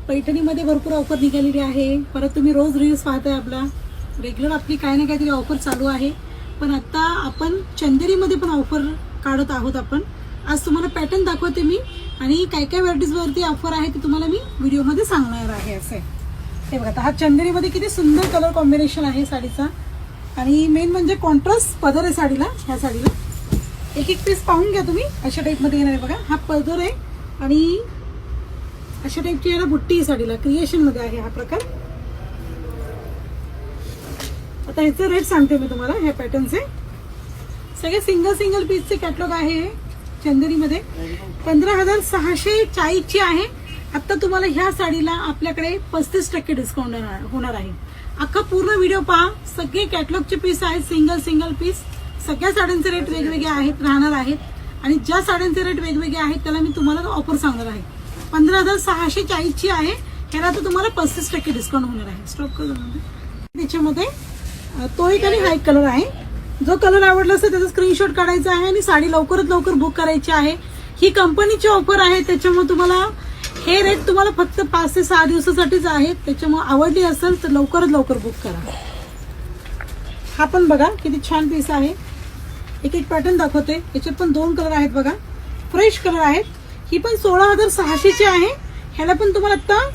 पैठणीमध्ये भरपूर ऑफर निघालेली आहे. परत तुम्ही रोज रील्स पाहताय, आपला रेग्युलर आपली काही ना काहीतरी ऑफर चालू आहे. पण आता आपण चंदेरीमध्ये पण ऑफर काढत आहोत. आपण आज तुम्हाला पॅटर्न दाखवते मी आणि काय काय व्हरायटीजवरती ऑफर आहे ते तुम्हाला मी व्हिडिओमध्ये सांगणार आहे. असं आहे हे बघा. आता हा चंदेरीमध्ये किती सुंदर कलर कॉम्बिनेशन आहे साडीचा आणि मेन म्हणजे कॉन्ट्रास्ट पदर आहे साडीला. ह्या साडीला एक एक पीस पाहून घ्या तुम्ही. अशा टाईपमध्ये येणार आहे बघा. हा पदर आहे आणि अशा टाईपची याला बुट्टी आहे साडीला. क्रिएशन मध्ये आहे हा प्रकार. आता ह्याचे रेट सांगते मी तुम्हाला. ह्या पॅटर्नचे सगळे सिंगल पीसचे कॅटलॉग आहे. चंदेरीमध्ये 15,640 ची आहे. आता तुम्हाला ह्या साडीला आपल्याकडे 35% डिस्काउंट होणार आहे. अख्खा पूर्ण व्हिडिओ पहा. सगळे कॅटलॉगचे पीस आहेत. Single piece. सगळ्या साड्यांचे रेट वेगवेगळे आहेत राहणार आहेत आणि ज्या साड्यांचे रेट वेगवेगळे आहेत त्याला मी तुम्हाला ऑफर सांगणार आहे. 15,640 ची आहे. ह्याला तर तुम्हाला 35% डिस्काउंट होणार आहे. स्टॉप कलर त्याच्यामध्ये तो एक आणि हा एक कलर आहे. जो कलर आवडला असेल त्याचा स्क्रीनशॉट काढायचा आहे आणि साडी लवकरात लवकर बुक करायची आहे. ही कंपनीची ऑफर आहे त्याच्यामुळे तुम्हाला हे रेट तुम्हाला फक्त 5 ते 6 दिवसासाठीच आहेत. त्याच्यामुळे आवडली असेल तर लवकरात लवकर बुक करा. हा पण बघा किती छान पीस आहे. एक एक पॅटर्न दाखवते. याच्यात पण 2 कलर आहेत बघा. फ्रेश कलर आहेत. ही पण 16,600 ची आहे. ह्याला पण तुम्हाला आता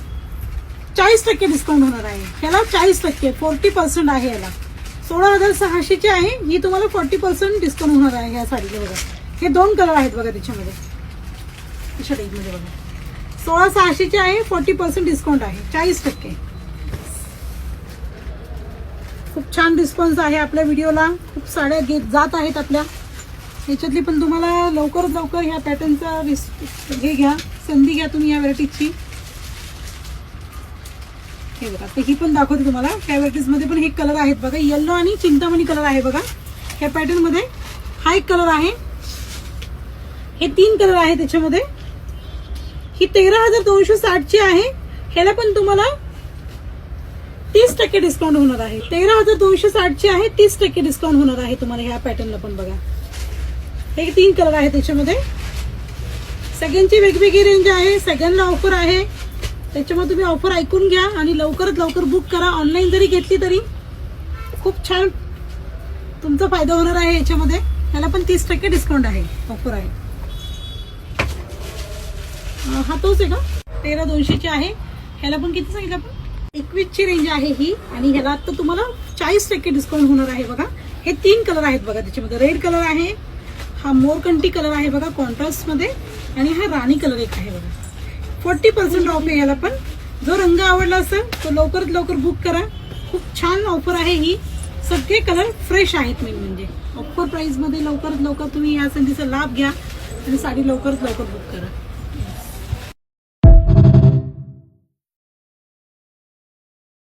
40% डिस्काउंट होणार आहे. ह्याला 40% 40% आहे. याला 16,600 ची आहे. ही तुम्हाला 40% डिस्काउंट होणार आहे ह्या साडीला बघा. हे 2 कलर आहेत बघा त्याच्यामध्ये. अशा टाईपमध्ये बघा. 16,600 ची आहे. 40% डिस्काउंट आहे. 40%. खूप छान रिस्पॉन्स आहे आपल्या व्हिडिओला. खूप साड्या जात आहेत आपल्या ह्याच्यातली. पण तुम्हाला लवकरात लवकर ह्या पॅटर्नचा हे घ्या, संधी घ्या तुम्ही या व्हरायटीची. हे बघा. तर ही पण दाखवते तुम्हाला. ह्या व्हरायटीज मध्ये पण हे कलर आहेत बघा. येल्लो आणि चिंतामणी कलर आहे बघा. ह्या पॅटर्न मध्ये हा एक कलर आहे. हे 3 कलर आहे त्याच्यामध्ये. ही 13,260 ची आहे. ह्याला पण तुम्हाला 30% डिस्काउंट होणार आहे. 13,260 ची आहे. 30% डिस्काउंट होणार आहे तुम्हाला ह्या पॅटर्नला पण बघा. हे 3 कलर आहे त्याच्यामध्ये. सगळ्यांची वेगवेगळी रेंज आहे. सगळ्यांना ऑफर आहे. त्याच्यामुळे तुम्ही ऑफर ऐकून घ्या आणि लवकरात लवकर बुक करा. ऑनलाईन जरी घेतली तरी खूप छान तुमचा फायदा होणार आहे याच्यामध्ये. ह्याला पण 30% डिस्काउंट आहे. ऑफर आहे. हा तोच आहे का. 13,200 ची आहे. ह्याला पण किती सांगितलं आपण. 21 ची रेंज आहे ही आणि ह्याला आता तुम्हाला 40% डिस्काउंट होणार आहे बघा. हे 3 कलर आहेत बघा त्याच्यामध्ये. रेड कलर आहे. हा मोरकंठी कलर आहे बघा कॉन्ट्रास्ट मध्ये आणि हा राणी कलर एक आहे बघा. 40% ऑफ आहे याला पण. जो रंग आवडला असेल तो लवकरात लवकर बुक करा. खूप छान ऑफर आहे ही. सगळे कलर फ्रेश आहेत. मेन म्हणजे ऑफर प्राइस मध्ये लवकरात लवकर तुम्ही या संधीचा लाभ घ्या आणि साडी लवकरात लवकर बुक करा.